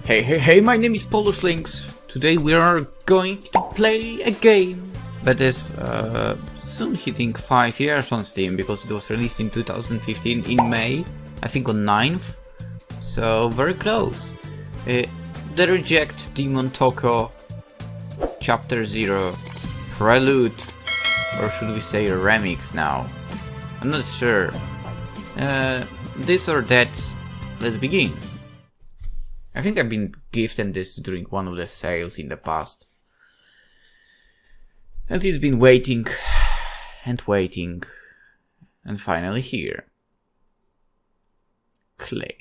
Hey, my name is PolishLynx. Today we are going to play a game that is soon hitting 5 years on Steam because it was released in 2015 in May, I think on 9th, so very close. The Reject Demon Toko Chapter 0 Prelude, or should we say remix now? I'm not sure. This or that, let's begin. I think I've been gifted this during one of the sales in the past. And it's been waiting and waiting, and finally here. Clay.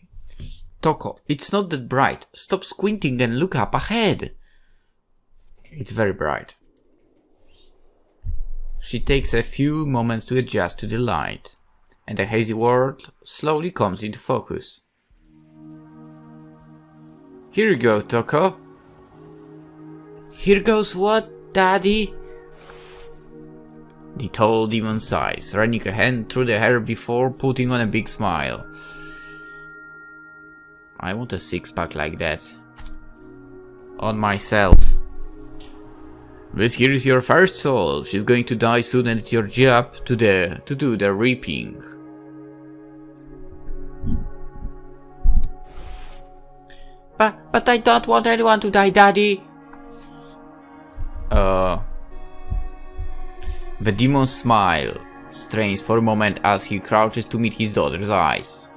Toko, it's not that bright. Stop squinting and look up ahead. It's very bright. She takes a few moments to adjust to the light, and the hazy world slowly comes into focus. Here you go, Toko. Here goes what, Daddy? The tall demon sighs, running a hand through the hair before putting on a big smile. I want a six-pack like that. On myself. This here is your first soul. She's going to die soon and it's your job to do the reaping. But I don't want anyone to die, Daddy. The demon's smile strains for a moment as he crouches to meet his daughter's eyes.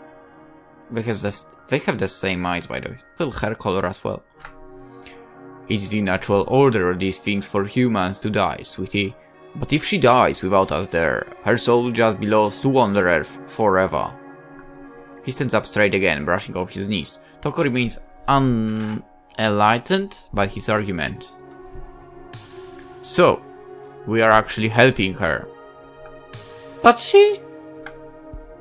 They have the same eyes, by the way. Well, hair color as well. It's the natural order of these things for humans to die, sweetie. But if she dies without us there, her soul will just be lost to wander Earth forever. He stands up straight again, brushing off his knees. Toko remains unenlightened by his argument. So, we are actually helping her. But she...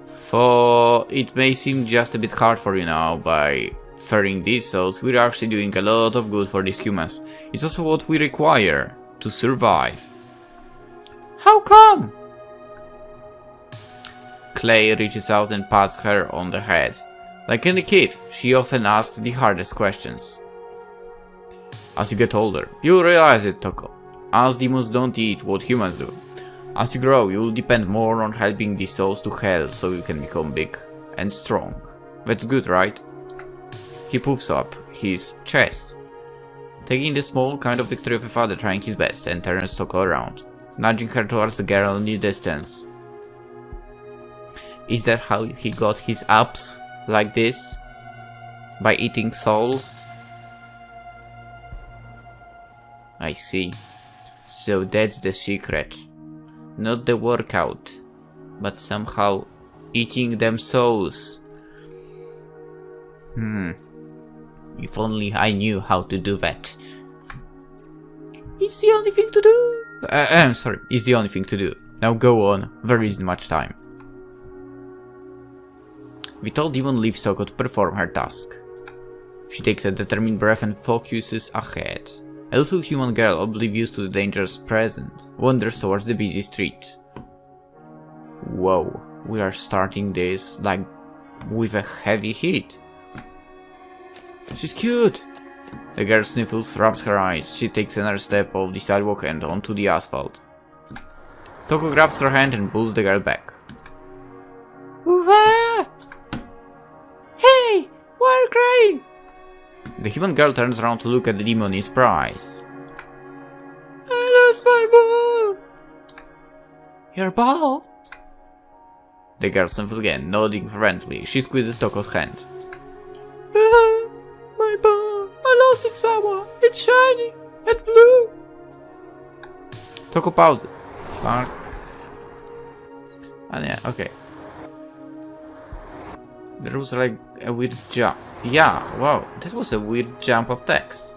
For it may seem just a bit hard for you now, by ferrying these souls, we're actually doing a lot of good for these humans. It's also what we require to survive. How come? Clay reaches out and pats her on the head. Like any kid, she often asks the hardest questions. As you get older, you'll realize it, Toko. As demons don't eat what humans do. As you grow, you'll depend more on helping these souls to hell so you can become big and strong. That's good, right? He puffs up his chest, taking the small kind of victory of a father trying his best, and turns Toko around, nudging her towards the girl in the distance. Is that how he got his abs like this? By eating souls? I see. So that's the secret. Not the workout, but somehow eating them souls. If only I knew how to do that. It's the only thing to do. I'm sorry, it's the only thing to do. Now go on, there isn't much time. The tall demon leaves Toko to perform her task. She takes a determined breath and focuses ahead. A little human girl, oblivious to the dangers present, wanders towards the busy street. Whoa, we are starting this like with a heavy hit. She's cute! The girl sniffles, rubs her eyes. She takes another step off the sidewalk and onto the asphalt. Toko grabs her hand and pulls the girl back. Uva! Hey! Why are you crying? The human girl turns around to look at the demon in surprise. I lost my ball! Your ball? The girl sniffles again, nodding fervently. She squeezes Toko's hand. My ball! I lost it somewhere! It's shiny and blue! Toko pauses. Fuck. And yeah, okay. There was like a weird jump. Yeah, wow, that was a weird jump of text.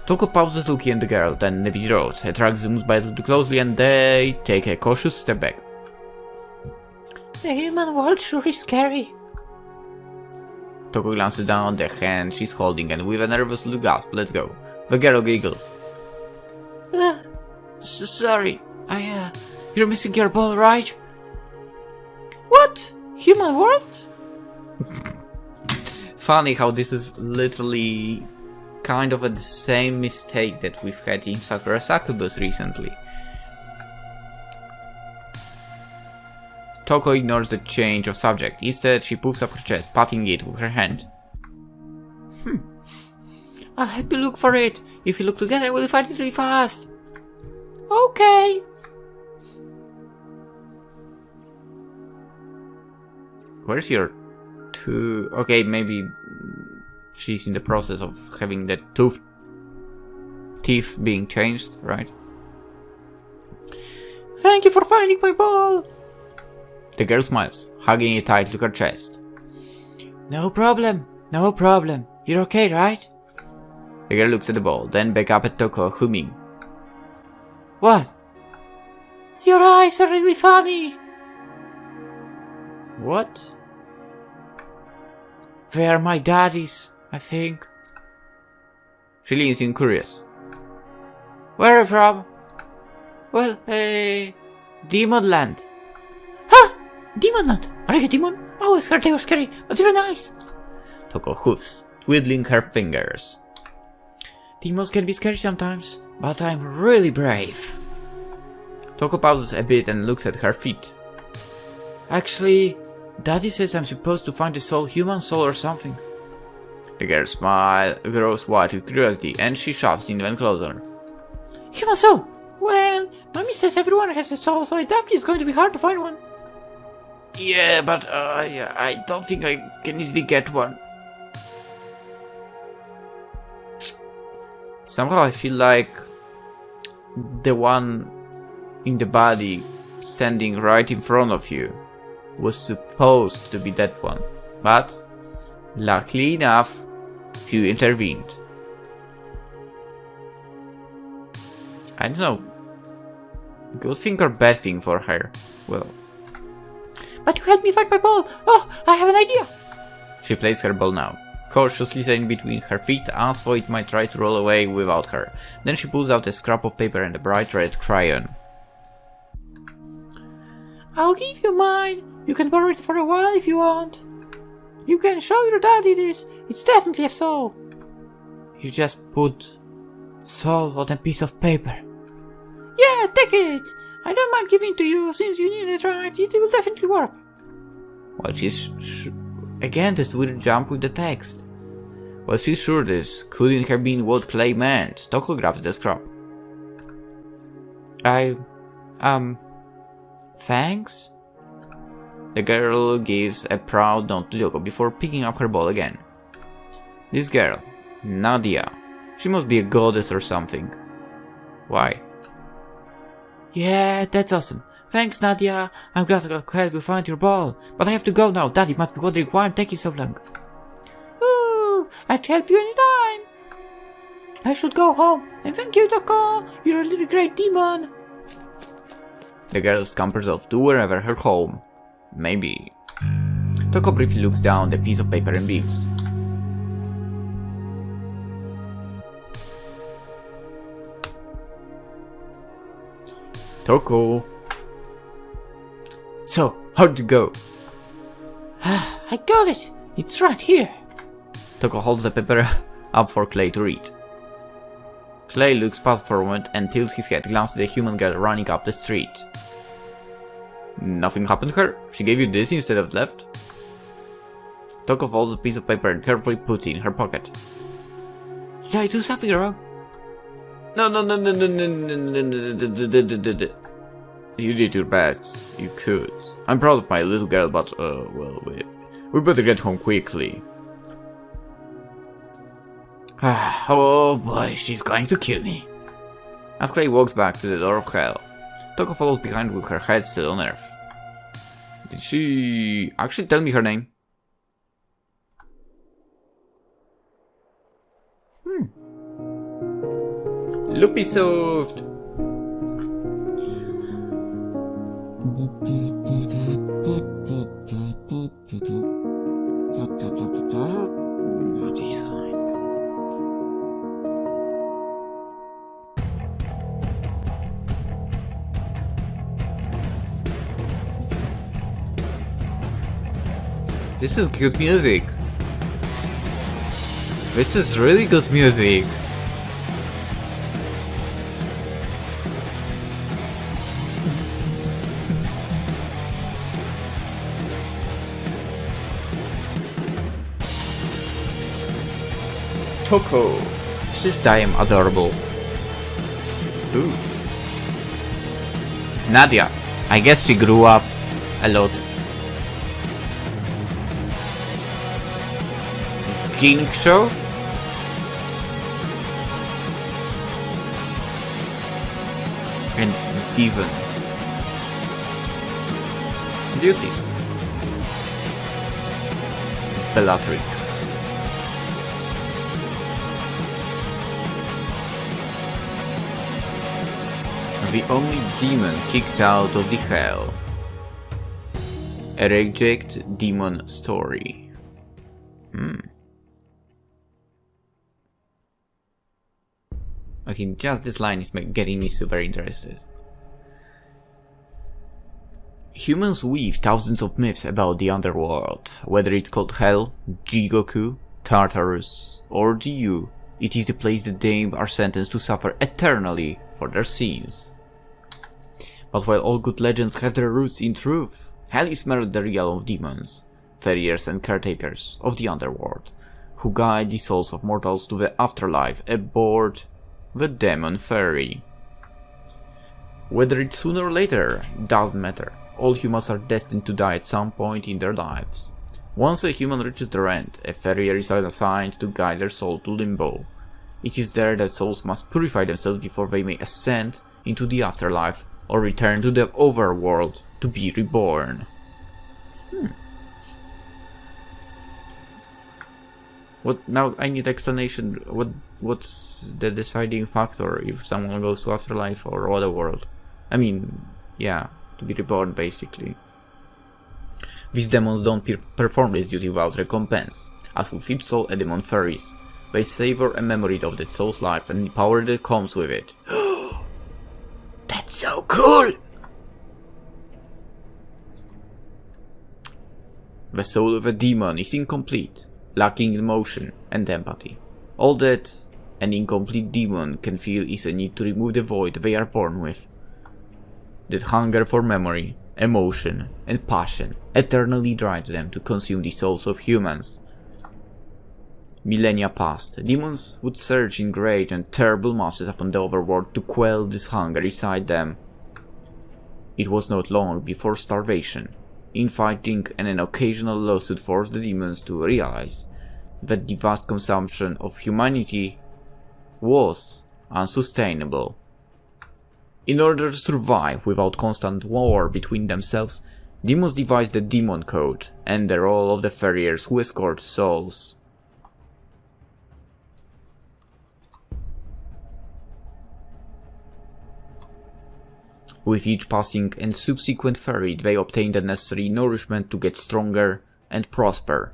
Toko pauses looking at the girl, then the busy road. A truck zooms by a little too closely and they take a cautious step back. The human world sure is scary. Toko glances down on the hand she's holding and with a nervous little gasp, let's go. The girl giggles. Sorry, you're missing your ball, right? What? Human world? Funny how this is literally kind of the same mistake that we've had in Sakura Succubus recently. Toko ignores the change of subject. Instead, she puffs up her chest, patting it with her hand. I'll help you look for it. If we look together, we'll find it really fast. Okay. Where's your tooth? Okay, maybe she's in the process of having the teeth being changed, right? Thank you for finding my ball. The girl smiles, hugging it tight to her chest. No problem, no problem. You're okay, right? The girl looks at the ball, then back up at Toko, humming. What? Your eyes are really funny. What? They're my daddy's, I think. She leans in, curious. Where are you from? Well, Demonland. Huh? Demonland? Are you a demon? I always heard they were scary, but you're nice. Toko hoofs, twiddling her fingers. Demons can be scary sometimes, but I'm really brave. Toko pauses a bit and looks at her feet. Actually, Daddy says I'm supposed to find a soul, human soul or something. The girl's smile grows wide with curiosity and she shoves even closer. Human soul? Well, Mommy says everyone has a soul, so I doubt it's going to be hard to find one. Yeah, but I don't think I can easily get one. Somehow I feel like the one in the body standing right in front of you was supposed to be that one, but luckily enough, you intervened. I don't know, good thing or bad thing for her, well. But you helped me find my ball! Oh, I have an idea! She plays her ball now, cautiously setting between her feet as though it might try to roll away without her. Then she pulls out a scrap of paper and a bright red crayon. I'll give you mine. You can borrow it for a while if you want. You can show your daddy this. It's definitely a soul. You just put soul on a piece of paper. Yeah, take it. I don't mind giving it to you since you need it, right? It will definitely work. Well, she's again this weird jump with the text. Well, she's sure this couldn't have been what Clay meant. Toko grabs the scrap. Thanks? The girl gives a proud nod to Toko before picking up her ball again. This girl, Nadia, she must be a goddess or something. Why? Yeah, that's awesome. Thanks, Nadia. I'm glad I could help you find your ball. But I have to go now. Daddy must be wondering why I'm taking so long. Ooh, I'd help you anytime. I should go home. And thank you, Toko. You're a little great demon. The girl scampers off to wherever her home may be. Toko briefly looks down the piece of paper and beams. Toko. So, how'd it go? I got it. It's right here. Toko holds the paper up for Clay to read. Clay looks past for a moment and tilts his head, glancing at the human girl running up the street. Nothing happened to her? She gave you this instead of left? Toko folds a piece of paper and carefully puts it in her pocket. Did I do something wrong? No. You did your best. You could. I'm proud of my little girl, but, well, we better get home quickly. Oh boy, she's going to kill me. As Clay walks back to the door of hell, Toko follows behind with her head still on Earth. Did she actually tell me her name? Loopy soft. This is good music. This is really good music. Toko. She's damn adorable. Ooh. Nadia. I guess she grew up a lot. King Show? And Devon. Beauty. Bellatrix. The only demon kicked out of the hell. A reject demon story. Okay, just this line is getting me super interested. Humans weave thousands of myths about the underworld. Whether it's called Hell, Jigoku, Tartarus, or the U, it is the place the damned are sentenced to suffer eternally for their sins. But while all good legends have their roots in truth, Hell is merely the realm of demons, farriers and caretakers of the underworld, who guide the souls of mortals to the afterlife aboard the demon ferry. Whether it's sooner or later, doesn't matter. All humans are destined to die at some point in their lives. Once a human reaches their end, a farrier is assigned to guide their soul to limbo. It is there that souls must purify themselves before they may ascend into the afterlife or return to the overworld to be reborn. What now? I need explanation. What's the deciding factor if someone goes to afterlife or otherworld? I mean, yeah, to be reborn basically. These demons don't perform this duty without recompense. As with each soul a demon ferries, they savor a memory of that soul's life and the power that comes with it. That's so cool! The soul of a demon is incomplete, lacking emotion and empathy. All that an incomplete demon can feel is a need to remove the void they are born with. That hunger for memory, emotion, and passion eternally drives them to consume the souls of humans. Millennia past, demons would surge in great and terrible masses upon the overworld to quell this hunger inside them. It was not long before starvation, infighting, and an occasional lawsuit forced the demons to realize that the vast consumption of humanity was unsustainable. In order to survive without constant war between themselves, demons devised the Demon Code and the role of the farriers who escort souls. With each passing and subsequent ferry, they obtained the necessary nourishment to get stronger and prosper.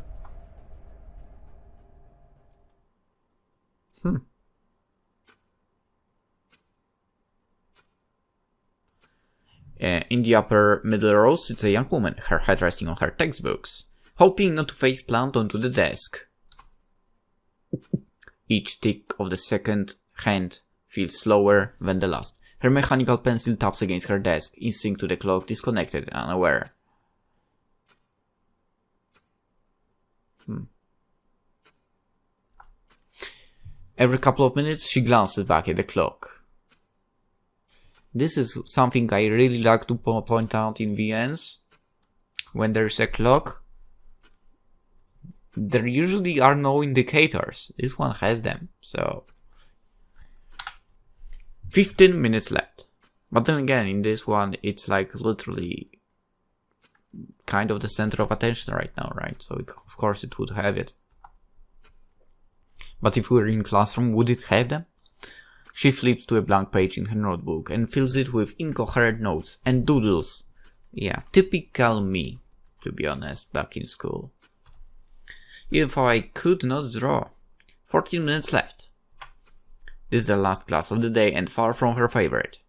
In the upper middle row sits a young woman, her head resting on her textbooks, hoping not to face plant onto the desk. Each tick of the second hand feels slower than the last. Her mechanical pencil taps against her desk, in sync to the clock, disconnected and unaware. Every couple of minutes, she glances back at the clock. This is something I really like to point out in VNs. When there's a clock, there usually are no indicators. This one has them, so... 15 minutes left. But then again, in this one, it's like literally kind of the center of attention right now, right? So of course it would have it. But if we were in classroom, would it have them? She flips to a blank page in her notebook and fills it with incoherent notes and doodles. Yeah, typical me, to be honest, back in school. If I could not draw. 14 minutes left. This is the last class of the day and far from her favorite.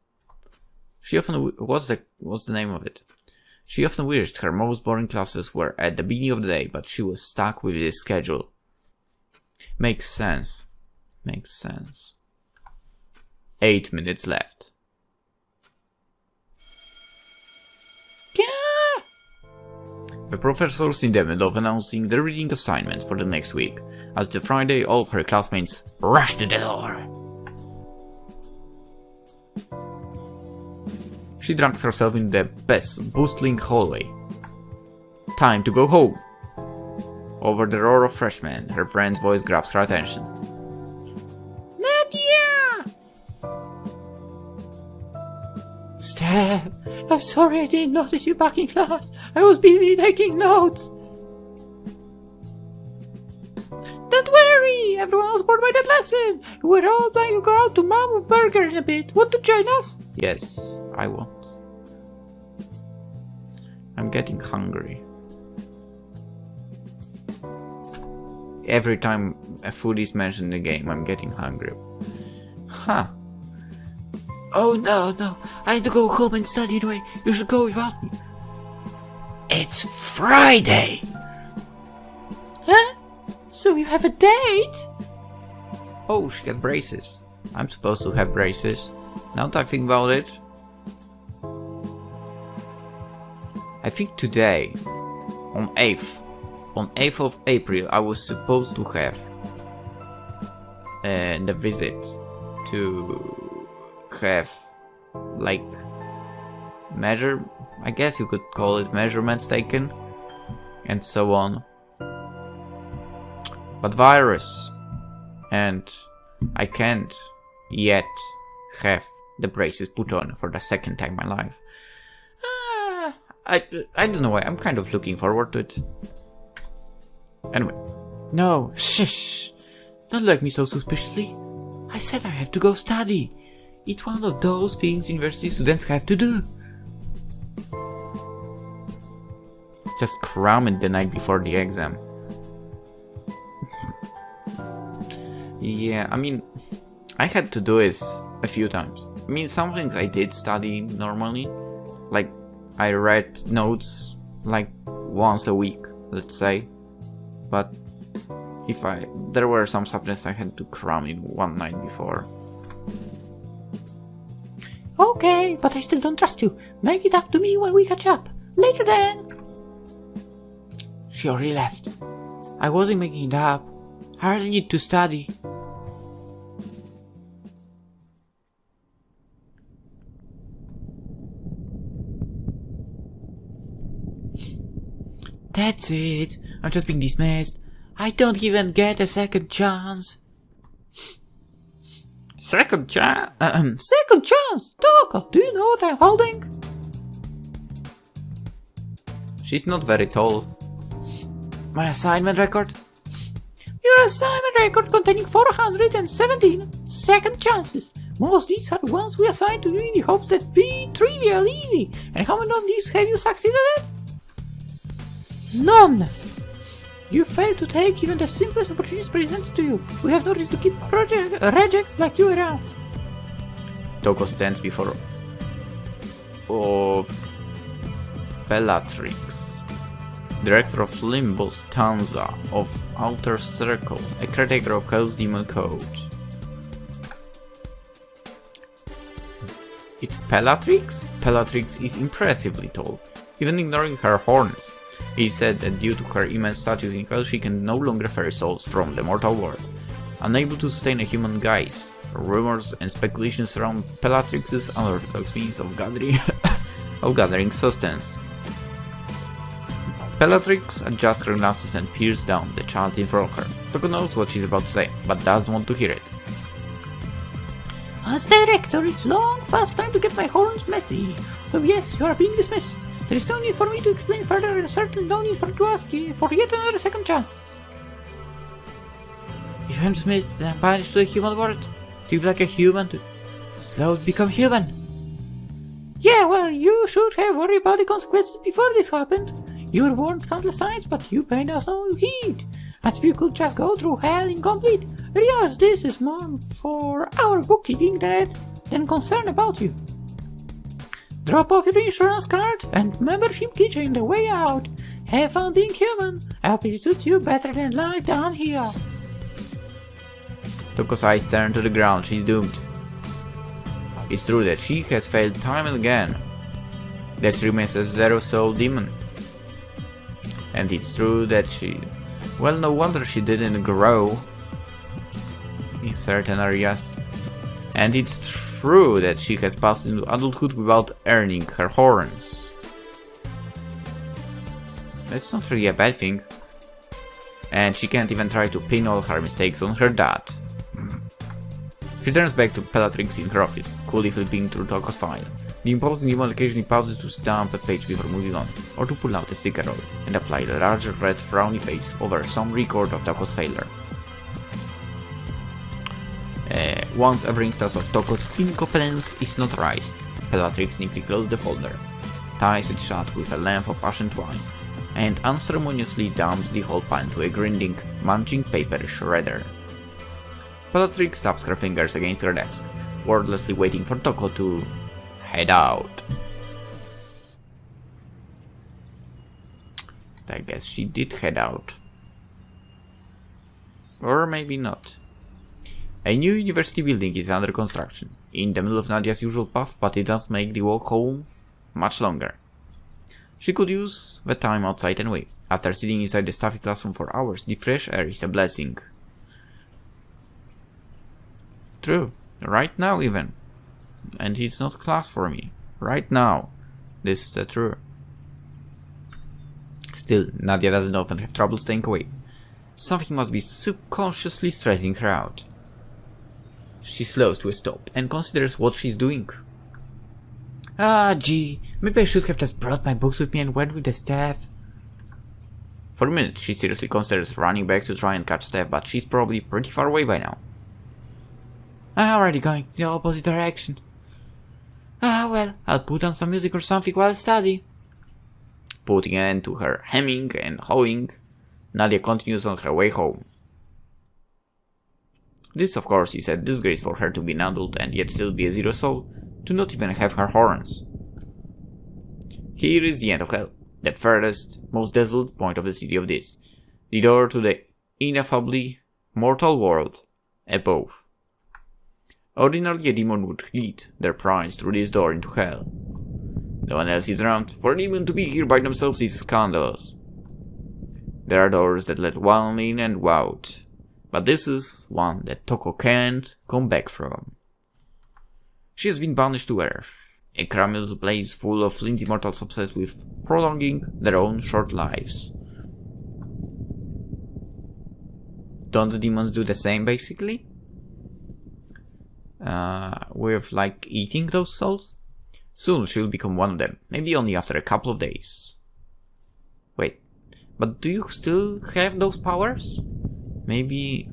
She often... What's the name of it? She often wished her most boring classes were at the beginning of the day, but she was stuck with this schedule. Makes sense. Makes sense. 8 minutes left. The professor's in the middle of announcing the reading assignment for the next week. As the Friday, all of her classmates rush to the door. She drags herself in the best bustling hallway. Time to go home. Over the roar of freshmen, her friend's voice grabs her attention. Nadia! Steph, I'm sorry I didn't notice you back in class. I was busy taking notes. Don't worry, everyone was bored by that lesson. We're all planning to go out to Mama Burger in a bit. Want to join us? Yes, I want. I'm getting hungry. Every time a food is mentioned in the game, I'm getting hungry. Huh. Oh no, I need to go home and study anyway. You should go without me. It's Friday! Huh? So you have a date? Oh, she has braces. I'm supposed to have braces. Now that I think about it. I think today, on 8th of April, I was supposed to have the visit to have, like, I guess you could call it measurements taken, and so on. But virus, and I can't yet have the braces put on for the second time in my life. I don't know why, I'm kind of looking forward to it. Anyway. No, shush! Don't look at me so suspiciously. I said I have to go study. It's one of those things university students have to do. Just cram it the night before the exam. Yeah, I mean, I had to do this a few times. I mean, some things I did study normally. Like, I read notes like once a week, let's say. But there were some subjects I had to cram in one night before. Okay, but I still don't trust you. Make it up to me when we catch up. Later then. She already left. I wasn't making it up. I really need to study. That's it. I'm just being dismissed. I don't even get a second chance. Second chance? Second chance! Toko, do you know what I'm holding? She's not very tall. My assignment record? Your assignment record containing 417 second chances. Most of these are the ones we assigned to you in the hopes that be trivial, easy. And how many of these have you succeeded at? None! You failed to take even the simplest opportunities presented to you. We have no reason to keep reject like you around. Toko stands before of Bellatrix, director of Limbo Stanza of Outer Circle, a caretaker of Hell's Demon Code. It's Bellatrix? Bellatrix is impressively tall, even ignoring her horns. It is said that due to her immense status in Hell, she can no longer ferry souls from the mortal world. Unable to sustain a human guise, rumors and speculations surround Bellatrix's unorthodox means of gathering sustenance. Bellatrix adjusts her glasses and peers down the child in front of her. Toko knows what she's about to say, but doesn't want to hear it. As director, it's long past time to get my horns messy. So yes, you are being dismissed. There is no need for me to explain further, and certainly no need for you to ask for yet another second chance. If I'm dismissed, then I'm banished to the human world. To live like a human, to slowly become human. Yeah, well, you should have worried about the consequences before this happened. You were warned countless times, but you paid us no heed. As if you could just go through hell incomplete. I realize this is more for our bookkeeping than concern about you. Drop off your insurance card and membership keychain the way out. Have fun being human. I hope it suits you better than life down here. Toko's eyes turn to the ground. She's doomed. It's true that she has failed time and again. That she remains a zero-soul demon. And it's true that she... Well, no wonder she didn't grow in certain areas. And it's true that she has passed into adulthood without earning her horns. That's not really a bad thing. And she can't even try to pin all her mistakes on her dad. She turns back to PolishLynx in her office, coolly flipping through Toko's file. The imposing demon occasionally pauses to stamp a page before moving on, or to pull out a sticker roll and apply a larger red frowny face over some record of Toko's failure. Once every instance of Toko's incompetence is notarized, PolishLynx neatly closes the folder, ties it shut with a length of ashen twine, and unceremoniously dumps the whole pile into a grinding, munching paper shredder. PolishLynx taps her fingers against her desk, wordlessly waiting for Toko to head out. I guess she did head out. Or maybe not. A new university building is under construction, in the middle of Nadia's usual path, but it does make the walk home much longer. She could use the time outside anyway. After sitting inside the stuffy classroom for hours, the fresh air is a blessing. True, right now even. And it's not class for me. Right now. This is the truth. Still, Nadia doesn't often have trouble staying awake. Something must be subconsciously stressing her out. She slows to a stop and considers what she's doing. Ah, gee, maybe I should have just brought my books with me and went with the staff. For a minute, she seriously considers running back to try and catch Steph, but she's probably pretty far away by now. I'm already going the opposite direction. Ah, well, I'll put on some music or something while I study. Putting an end to her hemming and hawing, Nadia continues on her way home. This, of course, is a disgrace for her to be an adult and yet still be a zero soul, to not even have her horns. Here is the end of hell, the furthest, most desolate point of the city of this, the door to the ineffably mortal world above. Ordinarily, a demon would lead their prize through this door into hell. No one else is around. For a demon to be here by themselves is scandalous. There are doors that let one in and out, but this is one that Toko can't come back from. She has been banished to Earth, a criminal place full of flimsy mortals obsessed with prolonging their own short lives. Don't the demons do the same, basically? With, like, eating those souls? Soon she'll become one of them, maybe only after a couple of days. Wait, but do you still have those powers? Maybe,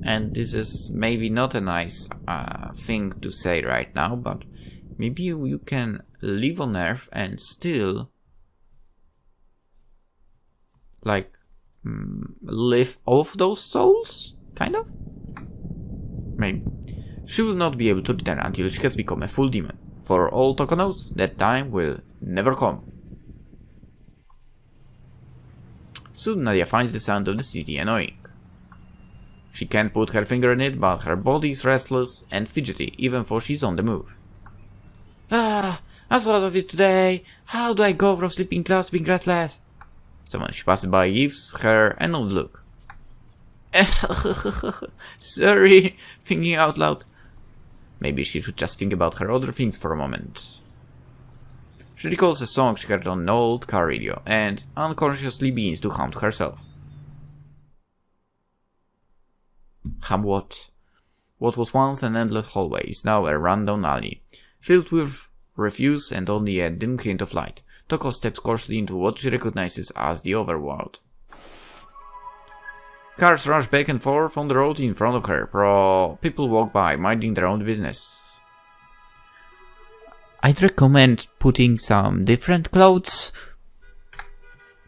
and this is maybe not a nice thing to say right now, but maybe you can live on Earth and still, like, live off those souls? Kind of? Maybe. She will not be able to return until she has become a full demon. For all Toko knows, that time will never come. Soon Nadia finds the sound of the city annoying. She can't put her finger on it, but her body is restless and fidgety, even though she's on the move. Ah, I thought of it today. How do I go from sleeping class to being restless? Someone she passes by gives her an odd look. Sorry, thinking out loud. Maybe she should just think about her other things for a moment. She recalls a song she heard on an old car radio, and unconsciously begins to hum to herself. Hum what? What was once an endless hallway is now a rundown alley, filled with refuse and only a dim hint of light. Toko steps cautiously into what she recognizes as the overworld. Cars rush back and forth on the road in front of her. People walk by, minding their own business. I'd recommend putting some different clothes.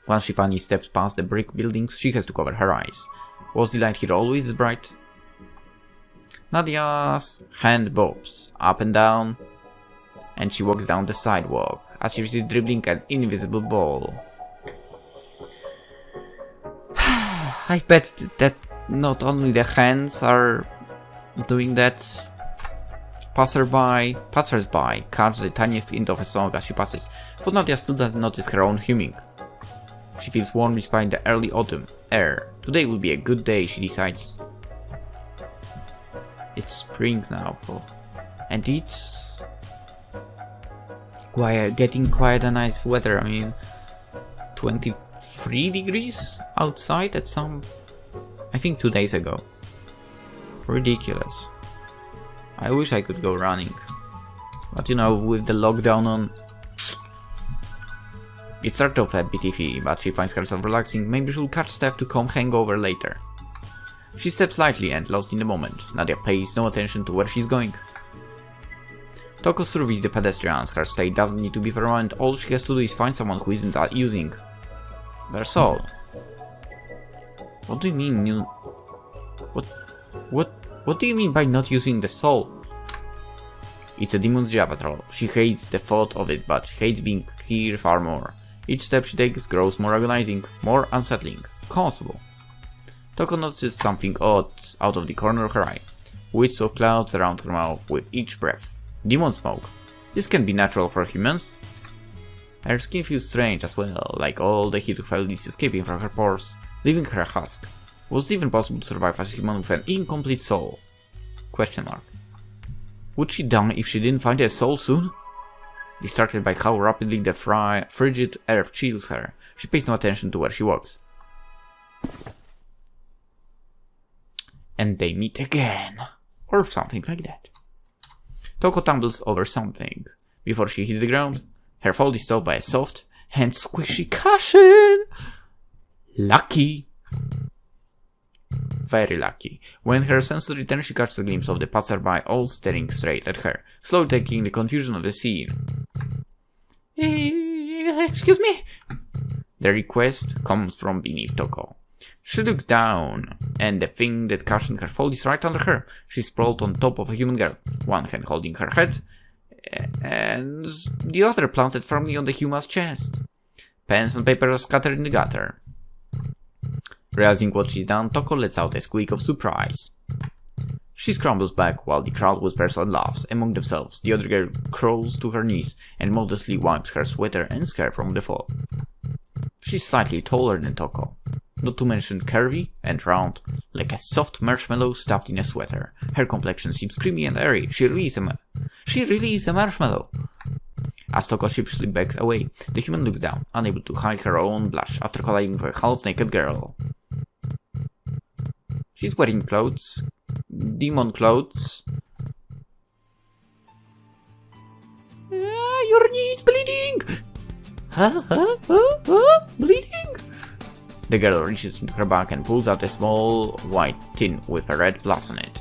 Once she finally steps past the brick buildings, she has to cover her eyes. Was the light here always this bright? Nadia's hand bobs up and down, and she walks down the sidewalk as she is dribbling an invisible ball. I bet that not only the hands are Doing that, passersby catch the tiniest hint of a song as she passes, but Nadia still doesn't notice her own humming. She feels warm despite the early autumn air. Today will be a good day, she decides. It's spring now, and it's getting quite a nice weather. I mean, 23 degrees outside at I think 2 days ago. Ridiculous. I wish I could go running, but you know, with the lockdown on, it started off a bit iffy, but she finds herself relaxing. Maybe she'll catch Steph to come hangover later. She steps lightly and lost in the moment. Nadia pays no attention to where she's going. Toko surveys the pedestrians. Her stay doesn't need to be permanent. All she has to do is find someone who isn't using their soul. What do you mean you... What do you mean by not using the soul? It's a demon's job after all. She hates the thought of it, but she hates being here far more. Each step she takes grows more agonizing, more unsettling, comfortable. Toko notices something odd out of the corner of her eye. Wisps of clouds around her mouth with each breath. Demon smoke. This can be natural for humans. Her skin feels strange as well, like all the heat of hell is escaping from her pores, leaving her a husk. Was it even possible to survive as a human with an incomplete soul? Question mark. Would she die if she didn't find a soul soon? Distracted by how rapidly the frigid earth chills her, she pays no attention to where she walks. And they meet again. Or something like that. Toko tumbles over something. Before she hits the ground, her fall is stopped by a soft and squishy cushion. Lucky. Very lucky. When her senses return, she catches a glimpse of the passerby all staring straight at her, slowly taking the confusion of the scene. Excuse me? The request comes from beneath Toko. She looks down, and the thing that cushioned her fall is right under her. She's sprawled on top of a human girl, one hand holding her head, and the other planted firmly on the human's chest. Pens and paper are scattered in the gutter. Realizing what she's done, Toko lets out a squeak of surprise. She scrambles back while the crowd whispers and laughs among themselves. The other girl crawls to her knees and modestly wipes her sweater and scarf from the fall. She's slightly taller than Toko, not to mention curvy and round, like a soft marshmallow stuffed in a sweater. Her complexion seems creamy and airy. She really is a marshmallow. As Toko sheepishly backs away, the human looks down, unable to hide her own blush after colliding with a half-naked girl. She's wearing clothes. Demon clothes. Your knee's bleeding! Bleeding? The girl reaches into her bag and pulls out a small white tin with a red plus on it.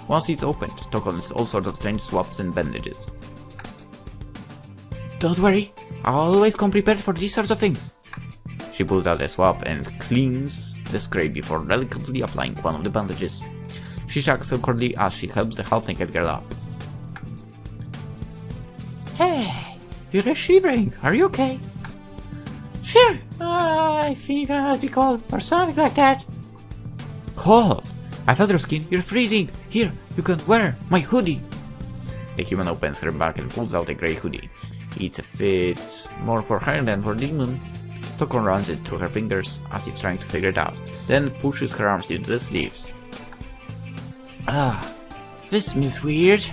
Once it's opened, Toko has all sorts of strange swabs and bandages. Don't worry, I'll always come prepared for these sorts of things. She pulls out a swab and cleans the scrape before delicately applying one of the bandages. She shakes awkwardly as she helps the half-naked girl up. Hey, you're shivering. Are you okay? Sure, I think I must be cold or something like that. Cold? I felt your skin. You're freezing. Here, you can wear my hoodie. The human opens her bag and pulls out a grey hoodie. It's a fit more for her than for the demon. Toko runs it through her fingers as if trying to figure it out, then pushes her arms into the sleeves. This smells weird.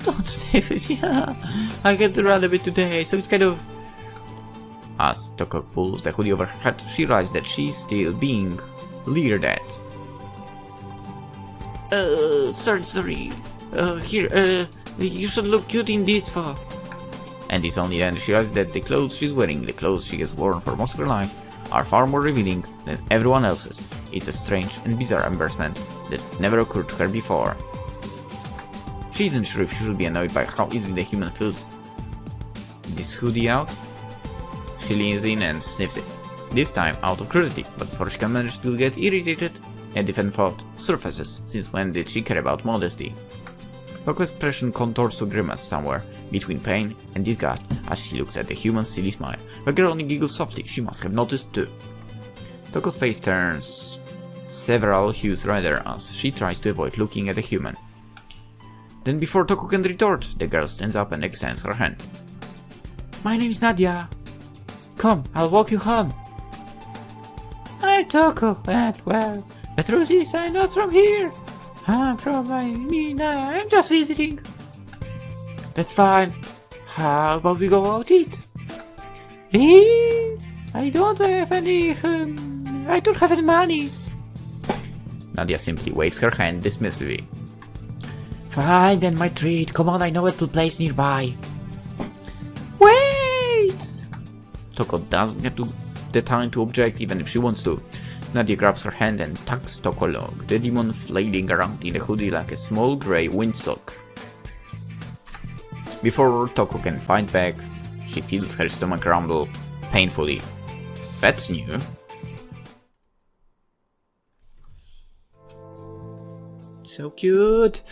Don't sniff it, yeah. I get to run a bit today, so it's kind of... As Toko pulls the hoodie over her head, she realizes that she's still being leered at. Sorry. Here, you should look cute in this for... And it's only then she realizes that the clothes she's wearing, the clothes she has worn for most of her life, are far more revealing than everyone else's. It's a strange and bizarre embarrassment that never occurred to her before. She isn't sure if she should be annoyed by how easily the human fills this hoodie out. She leans in and sniffs it, this time out of curiosity, but before she can manage to get irritated, a different thought surfaces, since when did she care about modesty? Toko's expression contours to grimace somewhere between pain and disgust as she looks at the human's silly smile. The girl only giggles softly, she must have noticed too. Toko's face turns several hues rather as she tries to avoid looking at the human. Then before Toko can retort, the girl stands up and extends her hand. My name is Nadia. Come, I'll walk you home. I'm Toko, and well, the truth is I'm not from here. I'm just visiting. That's fine. How about we go out eat? I don't have any money. Nadia simply waves her hand dismissively. Fine, then my treat. Come on, I know a little place nearby. Wait! Toko doesn't have the time to object even if she wants to. Nadia grabs her hand and tucks Toko along, the demon flailing around in the hoodie like a small grey windsock. Before Toko can fight back, she feels her stomach rumble painfully. That's new. So cute!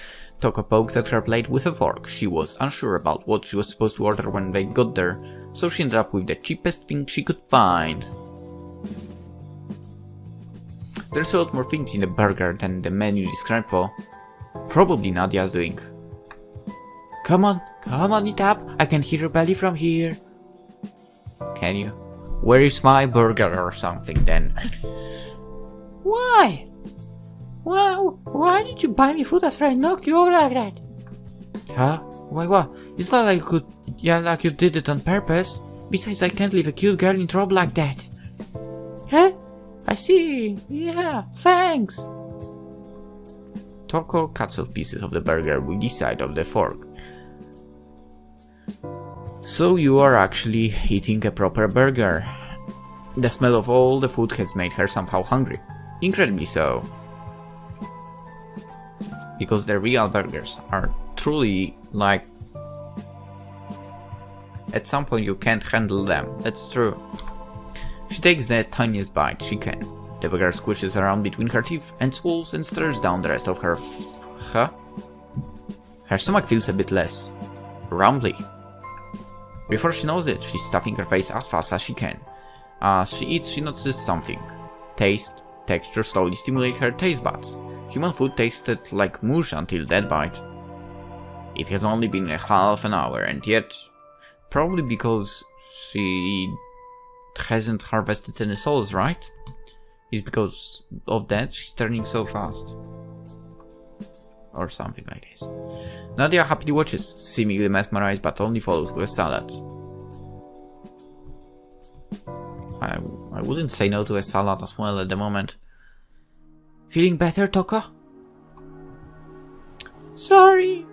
Toko pokes at her plate with a fork. She was unsure about what she was supposed to order when they got there, so she ended up with the cheapest thing she could find. There's a lot more things in the burger than the menu described for. Probably Nadia's doing. Come on, eat up. I can hear your belly from here. Can you? Where is my burger or something then? Why? Well, why did you buy me food after I knocked you over like that? Huh? Why what? It's not like like you did it on purpose. Besides, I can't leave a cute girl in trouble like that. Huh? I see. Yeah, thanks. Toko cuts off pieces of the burger with the side of the fork. So you are actually eating a proper burger. The smell of all the food has made her somehow hungry. Incredibly so. Because the real burgers are truly like... At some point you can't handle them, that's true. She takes the tiniest bite she can. The burger squishes around between her teeth and swallows and stirs down the rest of her Her stomach feels a bit less rumbly. Before she knows it, she's stuffing her face as fast as she can. As she eats, she notices something. Taste, texture slowly stimulate her taste buds. Human food tasted like mush until that bite. It has only been a half an hour, and yet, probably because she hasn't harvested any souls, right? It's because of that she's turning so fast. Or something like this. Nadia happily watches, seemingly mesmerized, but only followed with a salad. I wouldn't say no to a salad as well at the moment. Feeling better, Toko? Sorry.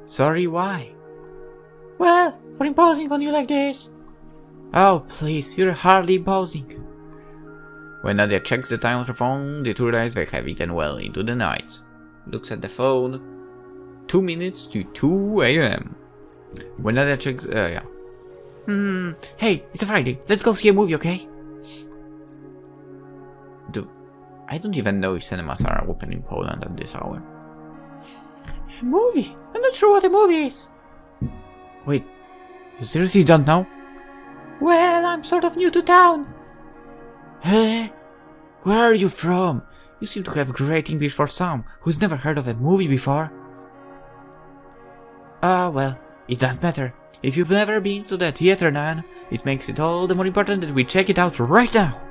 Sorry, why? Well, for imposing on you like this. Oh, please, you're hardly imposing. When Nadia checks the time on her phone, they realize they have eaten well into the night. Looks at the phone. 2 minutes to 2 AM. When Nadia checks... yeah. Hey, it's a Friday. Let's go see a movie, okay? Dude, I don't even know if cinemas are open in Poland at this hour. A movie? I'm not sure what a movie is. Wait, you seriously don't know? Well, I'm sort of new to town. Hey, where are you from? You seem to have great English for some who's never heard of a movie before. Well, it doesn't matter. If you've never been to the theater, Nan, it makes it all the more important that we check it out right now.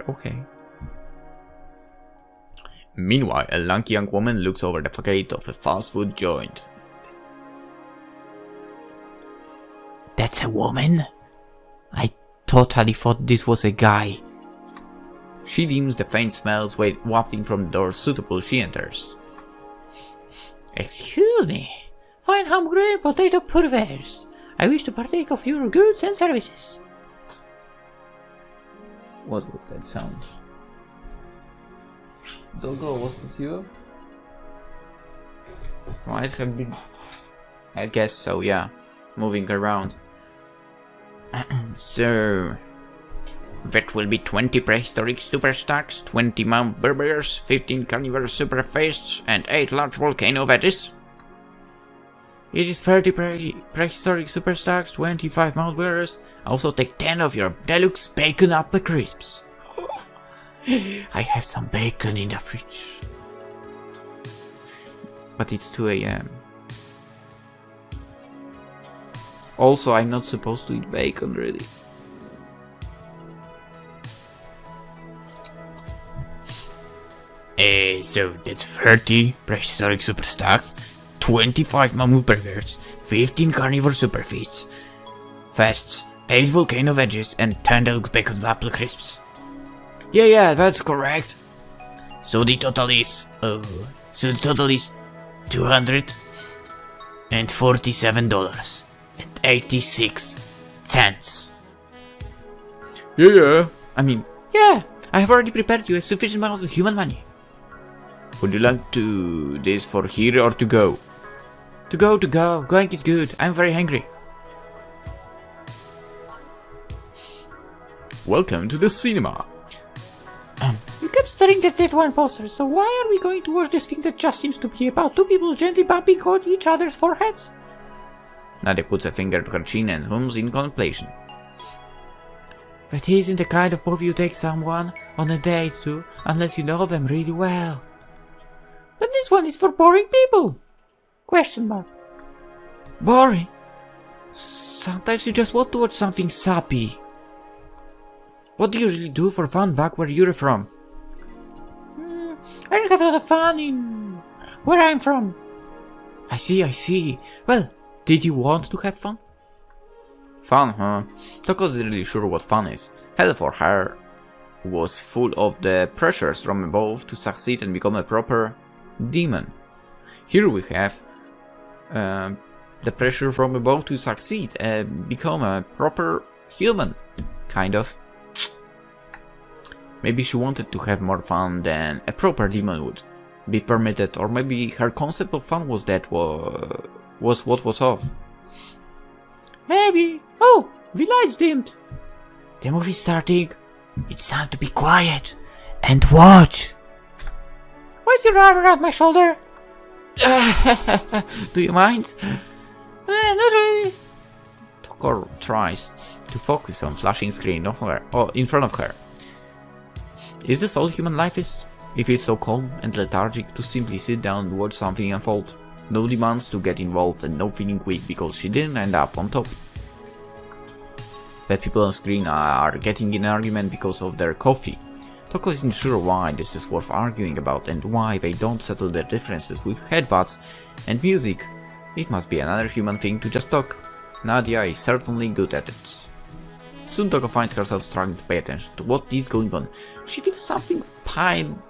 Okay. Meanwhile, a lanky young woman looks over the facade of a fast food joint. That's a woman? I totally thought this was a guy. She deems the faint smells wafting from the door suitable she enters. Excuse me, fine hungry potato purveyors. I wish to partake of your goods and services. What was that sound? Dogo, was that you? Might have been. I guess so, yeah. Moving around. So, that will be 20 prehistoric super stacks, 20 mount burgers, 15 carnivore super feasts, and 8 large volcano veggies. It is 30 prehistoric super stacks, 25 mount burgers. Also take 10 of your deluxe bacon apple crisps. I have some bacon in the fridge. But it's 2 AM. Also, I'm not supposed to eat bacon, really. So that's 30 prehistoric super stacks, 25 mammoth burgers, 15 carnivore super feasts, fasts, 8 volcano veggies, and 10 deluxe bacon apple crisps. Yeah, that's correct. So the total is $247.86. Yeah. I mean, yeah. I have already prepared you a sufficient amount of human money. Would you like to this for here or to go? To go. Going is good. I'm very hungry. Welcome to the cinema. You kept staring at that one poster, so why are we going to watch this thing that just seems to be about 2 people gently bumping on each other's foreheads? Nadia puts a finger to her chin and hums in contemplation. That isn't the kind of movie you take someone on a date to, unless you know them really well. But this one is for boring people. Question mark. Boring? Sometimes you just want to watch something sappy. What do you usually do for fun back where you're from? I have a lot of fun in where I'm from. I see. Well, did you want to have fun? Fun, huh? Toko isn't really sure what fun is. Hell for her was full of the pressures from above to succeed and become a proper demon. Here we have the pressure from above to succeed and become a proper human, kind of. Maybe she wanted to have more fun than a proper demon would be permitted, or maybe her concept of fun was that was what was off. Maybe. Oh, the lights dimmed. The movie's starting. It's time to be quiet and watch. Why's your arm around my shoulder? Do you mind? Not really. Toko tries to focus on flashing screen in front of her. Is this all human life is? It feels so calm and lethargic to simply sit down and watch something unfold. No demands to get involved and no feeling weak because she didn't end up on top. That people on screen are getting in an argument because of their coffee. Toko isn't sure why this is worth arguing about and why they don't settle their differences with headbutts and music. It must be another human thing to just talk. Nadia is certainly good at it. Soon Toko finds herself struggling to pay attention to what is going on. She feels something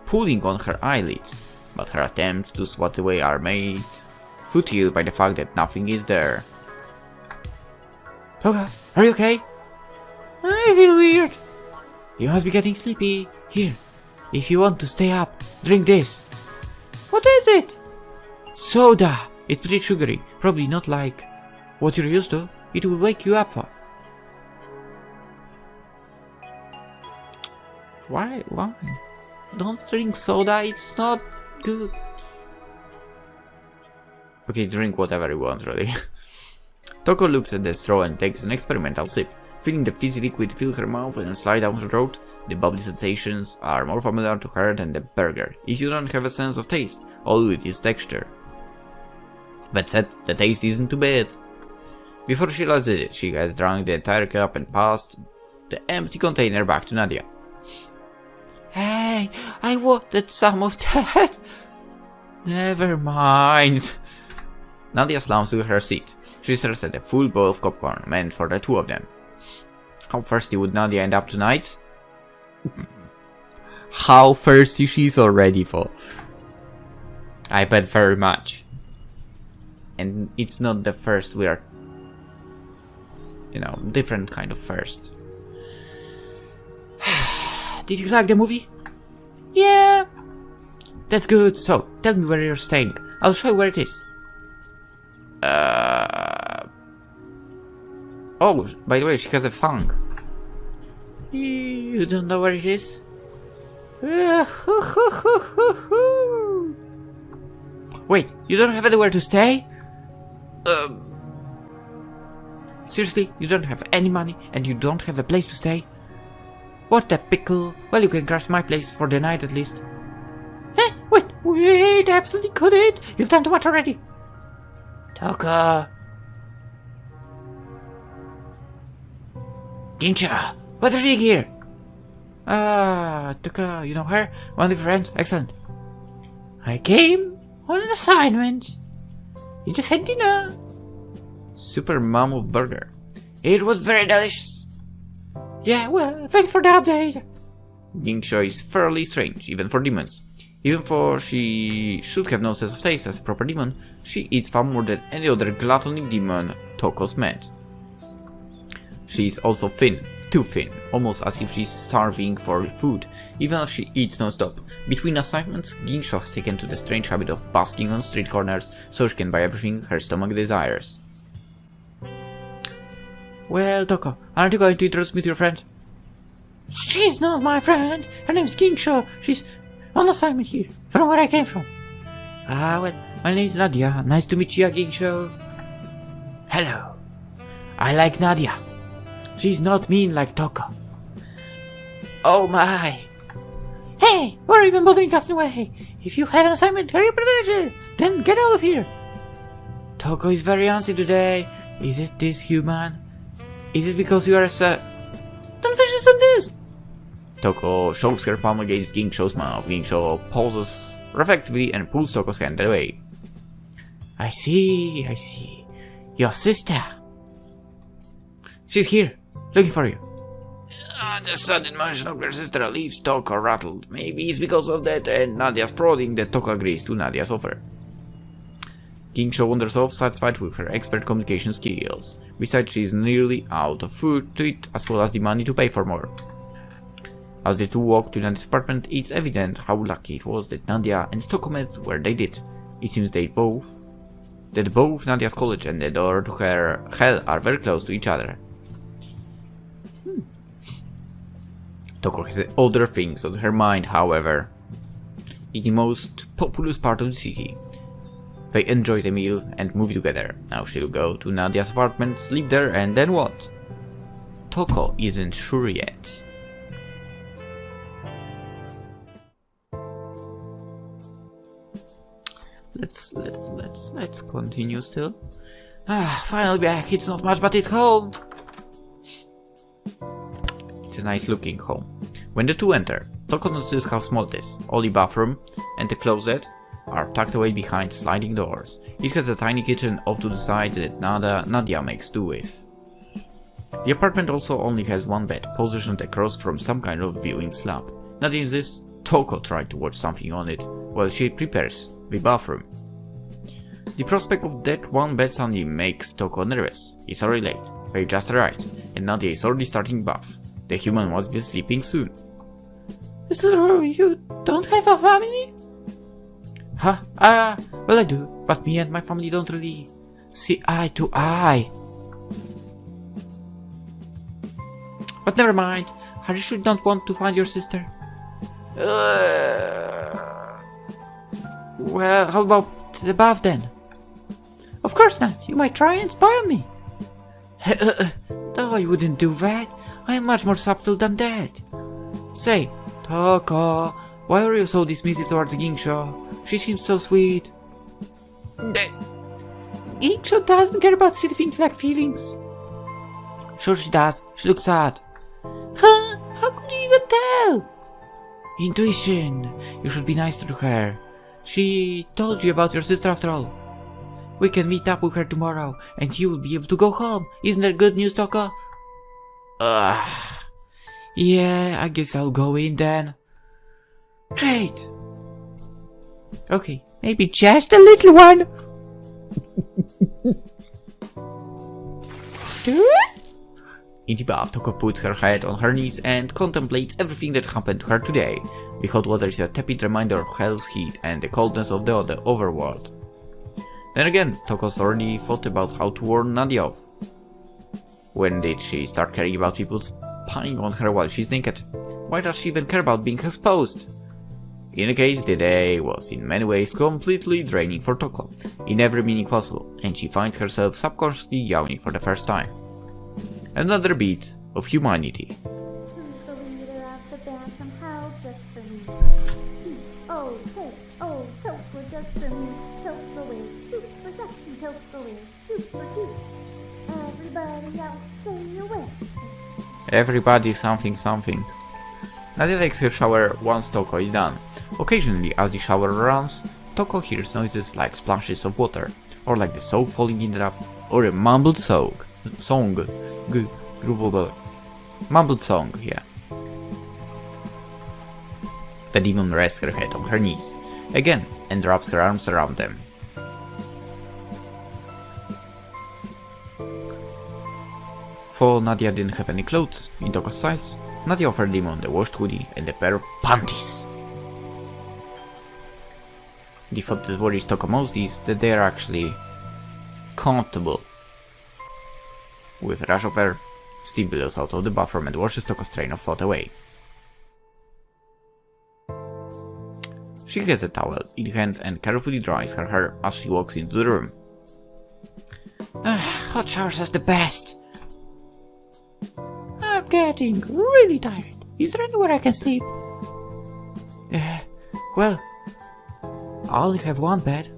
pulling on her eyelids, but her attempts to swat away are made futile by the fact that nothing is there. Toko, are you okay? I feel weird. You must be getting sleepy. Here, if you want to stay up, drink this. What is it? Soda. It's pretty sugary. Probably not like what you're used to. It will wake you up. Why? Don't drink soda, it's not good. Okay, drink whatever you want, really. Toko looks at the straw and takes an experimental sip. Feeling the fizzy liquid fill her mouth and slide down her throat, the bubbly sensations are more familiar to her than the burger. If you don't have a sense of taste, all it is texture. That said, the taste isn't too bad. Before she realizes it, she has drunk the entire cup and passed the empty container back to Nadia. Hey, I wanted some of that. Never mind. Nadia slumps to her seat. She stares at a full bowl of popcorn meant for the 2 of them. How thirsty would Nadia end up tonight? How thirsty she's already for. I bet very much. And it's not the first, we are, different kind of first. Did you like the movie? Yeah. That's good. So, tell me where you're staying. I'll show you where it is. Oh, by the way, she has a funk. You don't know where it is? Wait, you don't have anywhere to stay? Seriously, you don't have any money and you don't have a place to stay? What a pickle. Well, you can crash my place for the night at least. Wait, absolutely couldn't. You've done too much already. Toko. Gincho, what are you doing here? Toko, you know her? One of your friends? Excellent. I came on an assignment. You just had dinner. Super mammoth burger. It was very delicious. Yeah, well, thanks for the update. Gincho is fairly strange, even for demons. Even though she should have no sense of taste as a proper demon, she eats far more than any other gluttony demon Toko's met. She is also thin, too thin, almost as if she's starving for food, even if she eats non-stop. Between assignments, Gincho has taken to the strange habit of basking on street corners so she can buy everything her stomach desires. Well, Toko, aren't you going to introduce me to your friend? She's not my friend. Her name's Gincho. She's on assignment here, from where I came from. Well, my name's Nadia. Nice to meet you, Gincho. Hello. I like Nadia. She's not mean like Toko. Oh my. Hey, why are you even bothering us anyway? If you have an assignment, hurry up and finish it. Then get out of here. Toko is very antsy today. Is it this human? Is it because you are a Don't finish this! Toko shoves her palm against Gincho's mouth. Gincho pauses reflectively and pulls Toko's hand away. I see. Your sister. She's here, looking for you. The sudden mention of her sister leaves Toko rattled. Maybe it's because of that and Nadia's prodding that Toko agrees to Nadia's offer. Gincho wanders off, satisfied with her expert communication skills. Besides, she is nearly out of food to eat, as well as the money to pay for more. As the two walk to Nadia's apartment, it's evident how lucky it was that Nadia and Toko met where they did. It seems that both Nadia's college and the door to her hell are very close to each other. Toko has other things on her mind, however. In the most populous part of the city, they enjoyed a meal and movie together. Now she'll go to Nadia's apartment, sleep there, and then what? Toko isn't sure yet. Let's continue still. Finally back. It's not much, but it's home. It's a nice looking home. When the two enter, Toko notices how small it is. Only bathroom and the closet are tucked away behind sliding doors. It has a tiny kitchen off to the side that Nadia makes do with. The apartment also only has one bed, positioned across from some kind of viewing slab. Nadia insists Toko try to watch something on it while she prepares the bathroom. The prospect of that one bed suddenly makes Toko nervous. It's already late, they just arrived, and Nadia is already starting bath. The human must be sleeping soon. You don't have a family? Well I do, but me and my family don't really see eye to eye. But never mind, you should not want to find your sister. Well, how about the bath then? Of course not, you might try and spy on me. No, I wouldn't do that. I am much more subtle than that. Say, Toko, why are you so dismissive towards Gincho? She seems so sweet. Gincho doesn't care about silly things like feelings. Sure she does. She looks sad. Huh? How could you even tell? Intuition. You should be nicer to her. She told you about your sister after all. We can meet up with her tomorrow, and you will be able to go home. Isn't that good news, Toko? Yeah, I guess I'll go in then. Great. Okay, maybe just a little one. In the bath, Toko puts her head on her knees and contemplates everything that happened to her today. The hot water is a tepid reminder of hell's heat and the coldness of the overworld. Then again, Toko's already thought about how to warn Nadia off. When did she start caring about people spying on her while she's naked? Why does she even care about being exposed? In any case, the day was in many ways completely draining for Toko, in every meaning possible, and she finds herself subconsciously yawning for the first time. Another bit of humanity. Everybody else say away. Everybody something something. Nadia takes her shower once Toko is done. Occasionally, as the shower runs, Toko hears noises like splashes of water, or like the soap falling in the tap, or a mumbled mumbled song, yeah. The demon rests her head on her knees, again, and wraps her arms around them. For Nadia didn't have any clothes in Toko's size, Nadia offered Demon the washed hoodie and a pair of panties. The thought that worries Toko most is that they are actually comfortable. With a rush of air, Steve billows out of the bathroom and washes Toko's train of thought away. She has a towel in hand and carefully dries her hair as she walks into the room. Hot showers are the best. I'm getting really tired. Is there anywhere I can sleep? Well, I only have one bed.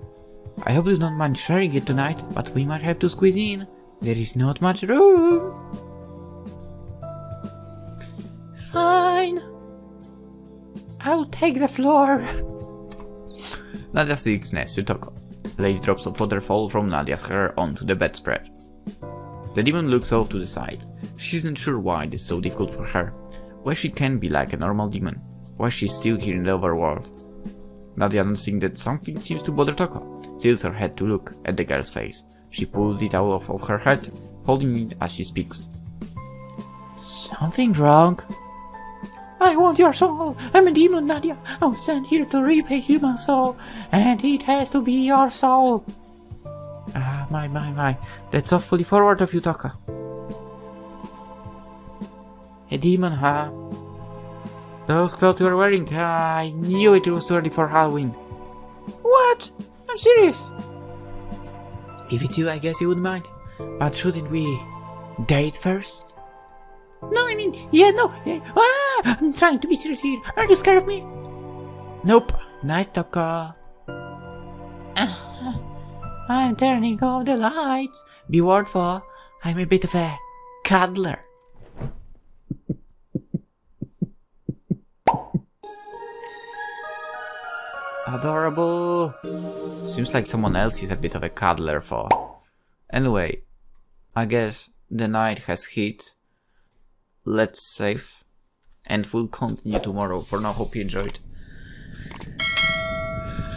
I hope you don't mind sharing it tonight, but we might have to squeeze in. There is not much room. Fine. I'll take the floor. Nadia sits next to Toko. Lace drops of water fall from Nadia's hair onto the bedspread. The demon looks off to the side. She isn't sure why it is so difficult for her. Why she can't be like a normal demon. Why she's still here in the overworld. Nadia, noticing that something seems to bother Toko, tilts her head to look at the girl's face. She pulls the towel off of her head, holding it as she speaks. Something wrong? I want your soul. I'm a demon, Nadia. I was sent here to repay human soul, and it has to be your soul. My. That's awfully forward of you, Toko. A demon, huh? Those clothes you were wearing, I knew it was too early for Halloween. What? I'm serious. If it's you, I guess you wouldn't mind. But shouldn't we date first? No, I mean, no. I'm trying to be serious here. Are you scared of me? Nope. Night, Toko. I'm turning off the lights. Be warned, for I'm a bit of a cuddler. Adorable. Seems like someone else is a bit of a cuddler for. Anyway, I guess the night has hit. Let's save. And we'll continue tomorrow. For now, hope you enjoyed.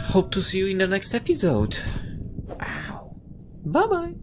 Hope to see you in the next episode. Ow. Bye bye.